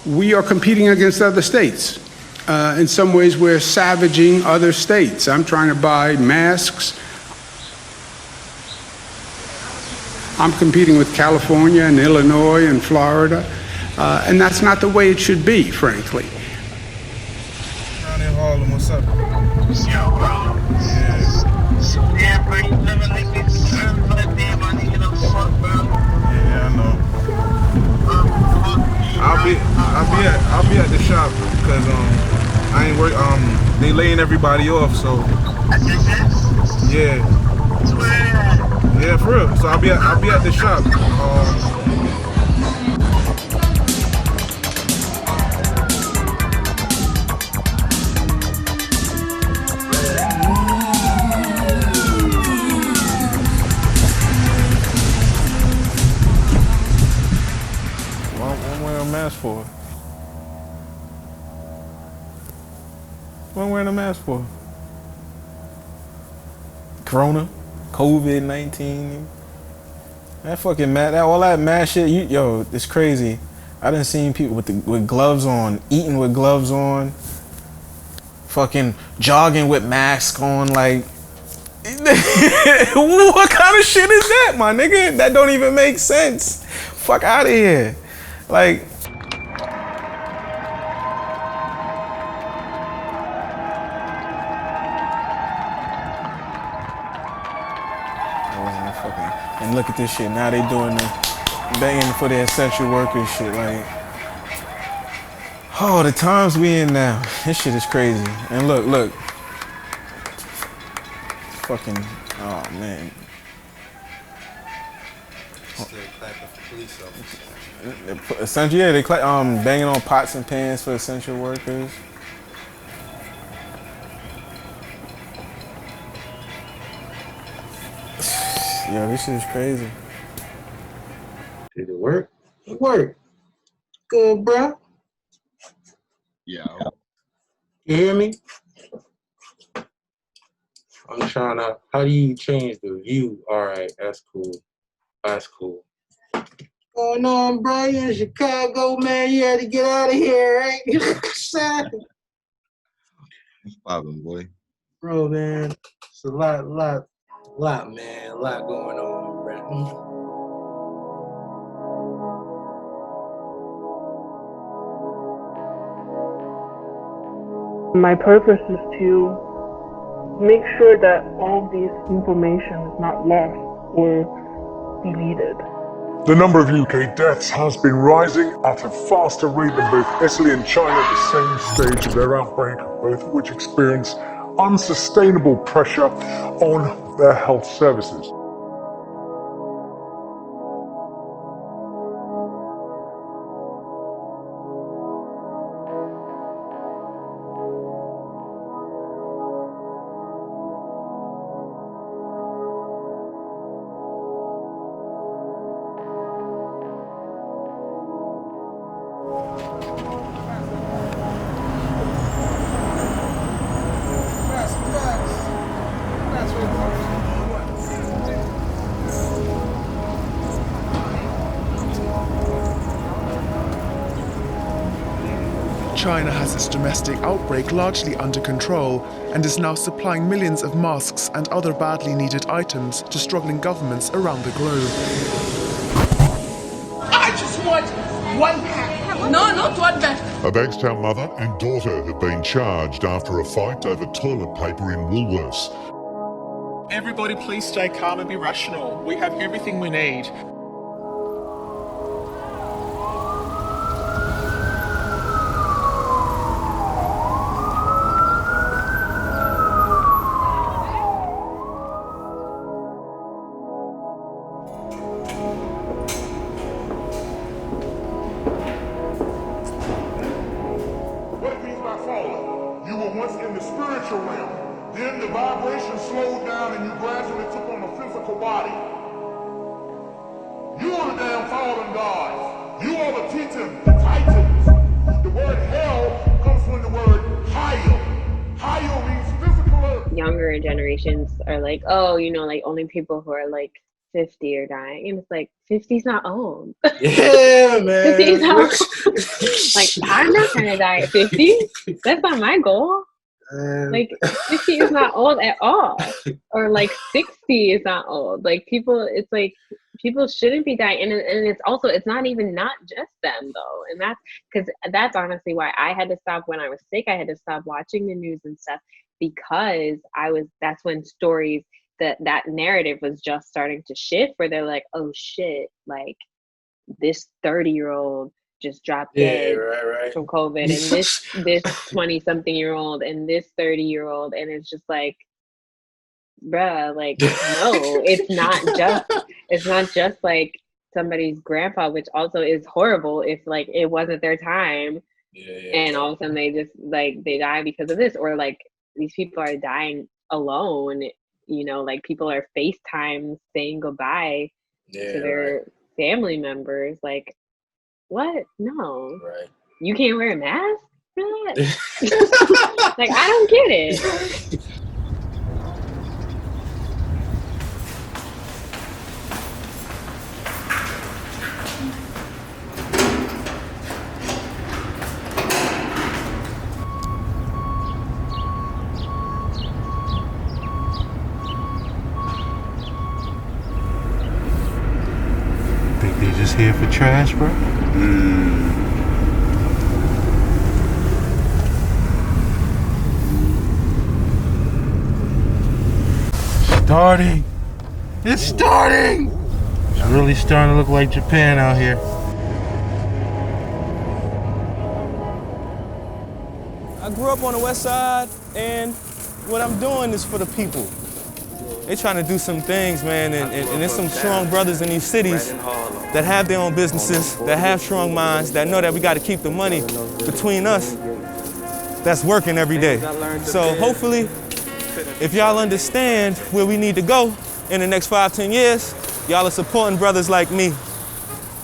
we are competing against other states. In some ways, we're savaging other states. I'm trying to buy masks. I'm competing with California and Illinois and Florida, and that's not the way it should be, frankly. Down in Harlem, what's up? Yo, bro. Yeah, bro, you living like this. Damn, I need to know fuck, bro. Yeah, I know. I'll be at the shop because I ain't work. They laying everybody off, so. Yeah. Yeah, for real. So I'll be at the shop. What I'm wearing a mask for? What I'm wearing a mask for? Corona, COVID-19. That fucking mad, all that mad shit. Yo, it's crazy. I done seen people with gloves on, eating with gloves on, fucking jogging with masks on. Like, what kind of shit is that, my nigga? That don't even make sense. Fuck out of here. Like. And look at this shit. Now they doing the banging for the essential workers shit. Like, oh, the times we in now. This shit is crazy. And look. Fucking, oh man. Still clapping for police officers. Essential, yeah, they banging on pots and pans for essential workers. Yo, this shit is crazy. Did it work? It worked. Good, bro. Yeah. You hear me? I'm trying to, how do you change the view? All right, that's cool. That's cool. What's going on, bro? You in Chicago, man? You had to get out of here, right? What's poppin', boy? Bro, man, it's a lot, man. A lot going on, bro. My purpose is to make sure that all this information is not lost or deleted. The number of UK deaths has been rising at a faster rate than both Italy and China at the same stage of their outbreak, both of which experience unsustainable pressure on their health services. China has its domestic outbreak largely under control and is now supplying millions of masks and other badly needed items to struggling governments around the globe. I just want one pack. No, not one pack. A Bankstown mother and daughter have been charged after a fight over toilet paper in Woolworths. Everybody please stay calm and be rational. We have everything we need. You were once in the spiritual realm. Then the vibration slowed down and you gradually took on a physical body. You are the damn fallen gods. You are the Titans, the Titans. The word hell comes from the word Hayel. Hayel means physical earth. Younger generations are like, oh, you know, like only people who are like 50 are dying. And it's like, 50's not old. Yeah, man. 50's not old. Like, I'm not trying to die at 50. That's not my goal. Like, 50 is not old at all. Or like 60 is not old. Like, people, it's like, people shouldn't be dying. And it's also, it's not even not just them though. And that's, because that's honestly why I had to stop when I was sick. I had to stop watching the news and stuff, because that's when stories, that narrative was just starting to shift, where they're like, oh shit, like this 30-year-old just dropped dead from COVID, and this 20-something-year-old and this 30-year-old, and it's just like, bruh, like, no, it's not just like somebody's grandpa, which also is horrible if like it wasn't their time, and all of a sudden they just like they die because of this, or like these people are dying alone, you know, like people are FaceTime saying goodbye to their family members. Like, what? No. Right. You can't wear a mask for that? Like, I don't get it. Think they just here for trash, bro? Starting. It's starting. It's really starting to look like Japan out here. I grew up on the west side, and what I'm doing is for the people. They're trying to do some things, man, and there's some strong brothers in these cities that have their own businesses, that have strong minds, that know that we got to keep the money between us that's working every day. So hopefully, if y'all understand where we need to go in the next 5-10 years, y'all are supporting brothers like me.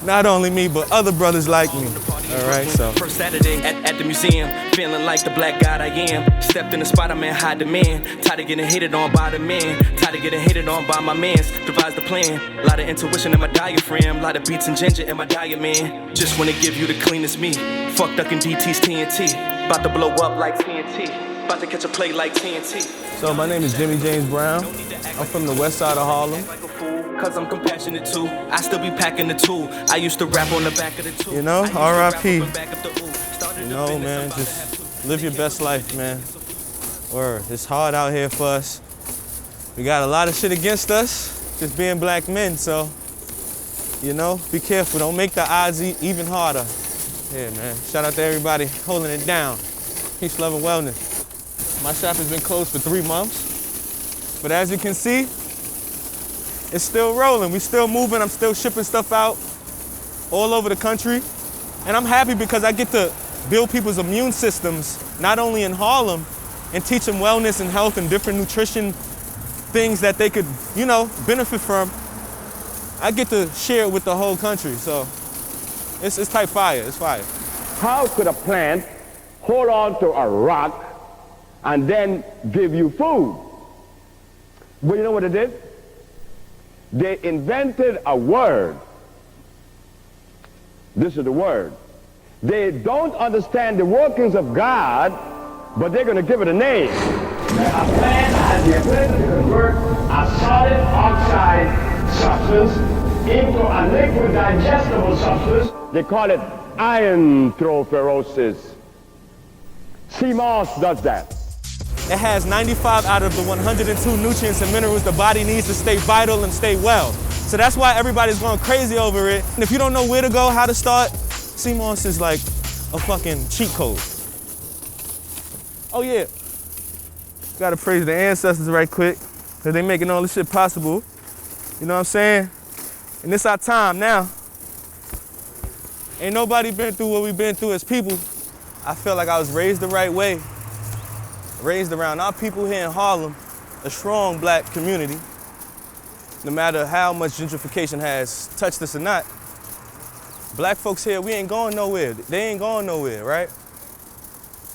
Not only me, but other brothers like me. All right, so. First Saturday at the museum, feeling like the black god I am. Stepped in the spot, I'm in high demand. Tired of getting hated on by the man. Tired of getting hated on by my mans. Devised the plan. Lot of intuition in my diaphragm. Lot of beats and ginger in my diet, man. Just wanna give you the cleanest me. Fuck ducking DT's TNT. About to blow up like TNT. About to catch a play like TNT. So my name is Jimmy James Brown. I'm from the west side of Harlem. Cause I'm compassionate too. I still be packing the tool. I used to rap on the back of the tool. You know, R.I.P. You know, man, just live your best life, man. Word, it's hard out here for us. We got a lot of shit against us, just being black men, so, you know, be careful. Don't make the odds even harder. Yeah, man, shout out to everybody holding it down. Peace, love, and wellness. My shop has been closed for 3 months, but as you can see, it's still rolling. We still moving. I'm still shipping stuff out all over the country. And I'm happy because I get to build people's immune systems, not only in Harlem, and teach them wellness and health and different nutrition things that they could, you know, benefit from. I get to share it with the whole country. So it's type fire. It's fire. How could a plant hold on to a rock and then give you food? Well, you know what it did? They invented a word. This is the word. They don't understand the workings of God, but they're going to give it a name. A plant has the ability to convert a solid oxide substance into a liquid digestible substance. They call it iontrophoresis. Sea moss does that. It has 95 out of the 102 nutrients and minerals the body needs to stay vital and stay well. So that's why everybody's going crazy over it. And if you don't know where to go, how to start, sea moss is like a fucking cheat code. Oh yeah, gotta praise the ancestors right quick, because they making all this shit possible. You know what I'm saying? And this our time now. Ain't nobody been through what we've been through as people. I feel like I was raised the right way. Raised around our people here in Harlem, a strong black community. No matter how much gentrification has touched us or not, black folks here, we ain't going nowhere. They ain't going nowhere, right?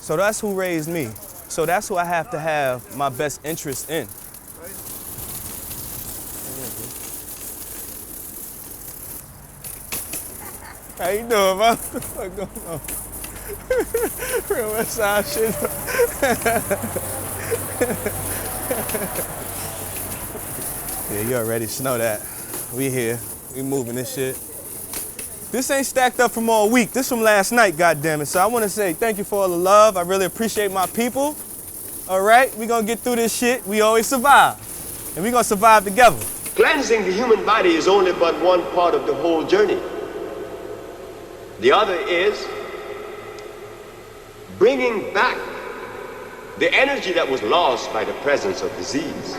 So that's who raised me. So that's who I have to have my best interest in. How you doing, man? What's going on? Real West Side shit. Yeah, you already know that. We here. We moving this shit. This ain't stacked up from all week. This from last night, goddammit. So I want to say thank you for all the love. I really appreciate my people. All right, we gonna get through this shit. We always survive. And we gonna survive together. Cleansing the human body is only but one part of the whole journey. The other is bringing back the energy that was lost by the presence of disease.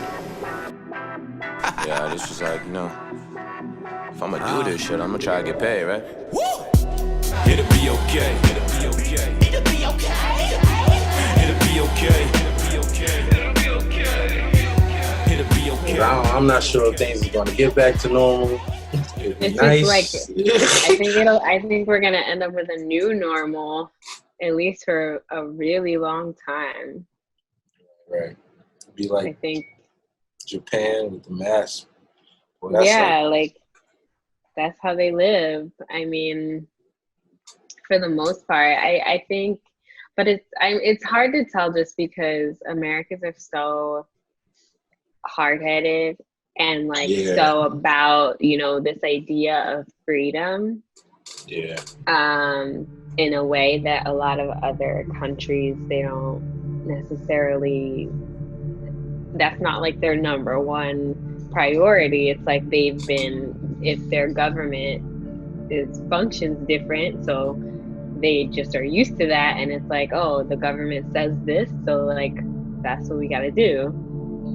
Yeah, this was like, you know, if I'm gonna do this shit, I'm gonna try to get paid, right? Woo! It'll be okay. It'll be okay. It'll be okay. It'll be okay. It'll be okay. It'll be okay. I'm not sure if things are going to get back to normal. It's Nice. just like I think we're gonna end up with a new normal, at least for a really long time. Right. Be I like think. Japan with the mask. Well, that's Yeah, like that's how they live. I mean, for the most part, I think, but it's hard to tell just because Americans are so hard-headed and like so about, you know, this idea of freedom. Yeah. In a way that a lot of other countries, they don't necessarily, that's not like their number one priority. It's like they've been, if their government functions different, so they just are used to that, and it's like, oh, the government says this, so like that's what we gotta do.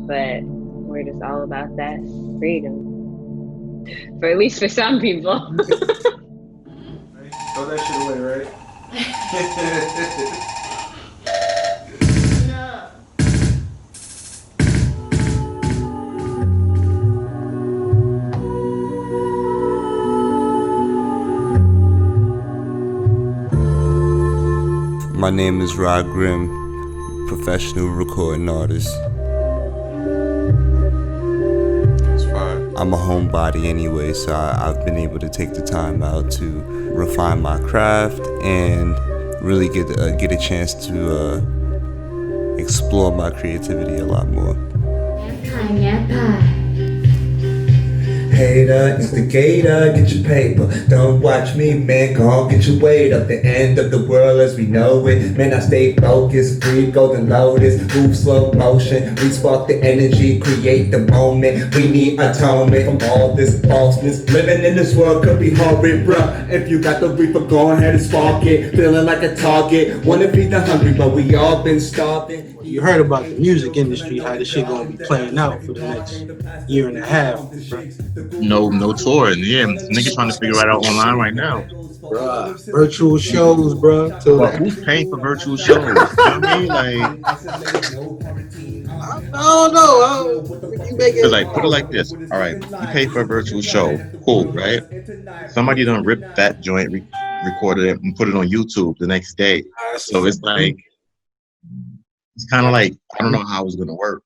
But we're just all about that freedom, for at least for some people. Throw that shit away, right? My name is Rod Grimm, professional recording artist. That's fine. I'm a homebody anyway, so I've been able to take the time out to refine my craft and really get a chance to explore my creativity a lot more. Hater, instigator, get your paper. Don't watch me, man, go on, get your weight up. The end of the world as we know it. Man, I stay focused, free golden lotus, move slow motion. We spark the energy, create the moment. We need atonement from all this falseness. Living in this world could be horrid, bruh. If you got the reaper, go ahead and spark it. Feeling like a target, wanna feed the hungry, but we all been starving. You heard about the music industry, how this shit gonna be playing out for the next year and a half, bro. No touring. Yeah, niggas trying to figure it out online right now. Bruh, virtual shows, bro. But who's paying for virtual shows? You know what I mean? Like, I don't know. cause like, put it like this. All right, you pay for a virtual show. Cool, right? Somebody done ripped that joint, recorded it, and put it on YouTube the next day. So it's like, it's kind of like, I don't know how it's gonna work.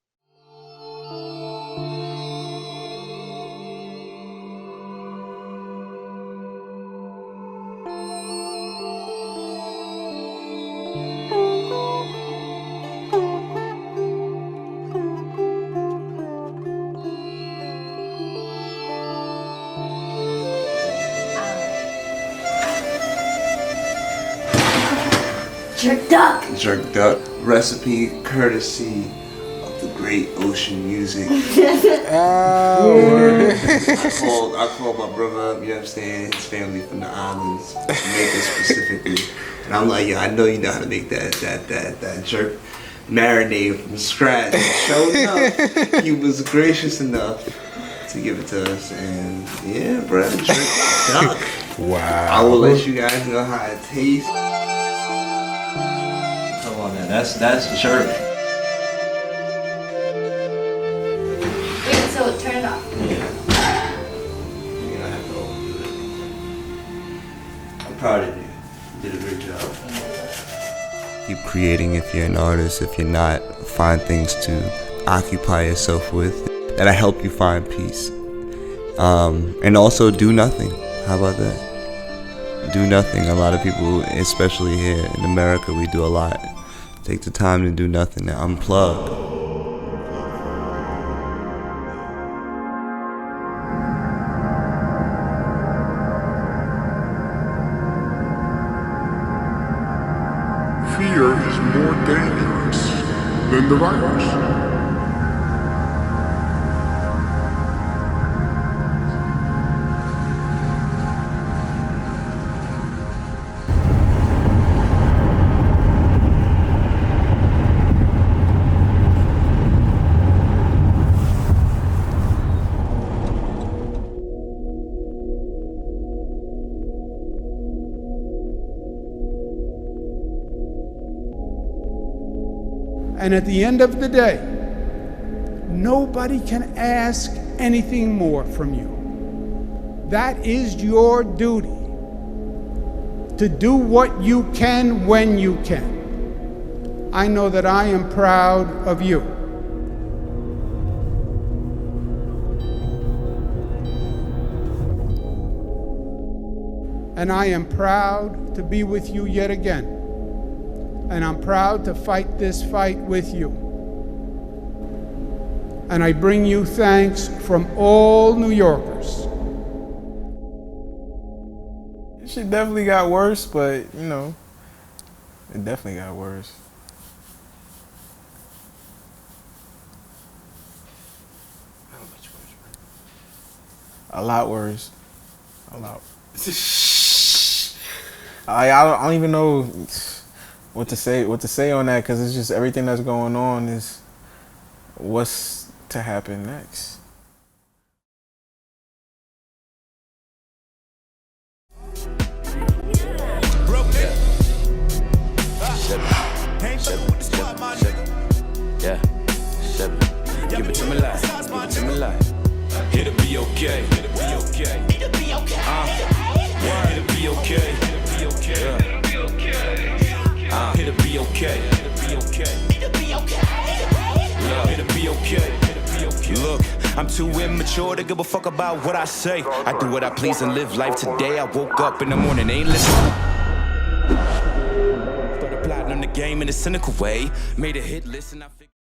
Jerk duck recipe courtesy of the great ocean music. I called my brother up, you know what I'm saying, his family from the islands, Jamaica specifically. And I'm like, yo, I know you know how to make that jerk marinade from scratch. And sure enough, he was gracious enough to give it to us, and yeah, bro, jerk duck. Wow. I will let you guys know how it tastes. That's jerk. Wait, so turn it off. Yeah. You're gonna have to overdo it. I'm proud of you. You did a great job. Keep creating if you're an artist. If you're not, find things to occupy yourself with that'll help you find peace. And also do nothing. How about that? do nothing. A lot of people, especially here in America, we do a lot. Take the time to do nothing, to unplug. Fear is more dangerous than the virus. And at the end of the day, nobody can ask anything more from you. That is your duty, to do what you can when you can. I know that I am proud of you. And I am proud to be with you yet again. And I'm proud to fight this fight with you. And I bring you thanks from all New Yorkers. This shit definitely got worse, but, you know, it definitely got worse. How much worse, man? A lot worse. A lot. I don't even know what to say on that, because it's just everything that's going on is what's to happen next. Yeah, give it to me live, give it to me live. It'll be okay, it'll be okay, it'll be okay. It'll be okay, it'll be okay. It'll be okay, it'll be okay, it'll be okay. Love, it'll be okay, it'll be okay. Look, I'm too immature to give a fuck about what I say. I do what I please and live life today. I woke up in the morning, ain't listening. Started plotting on the game in a cynical way. Made a hit list and I figured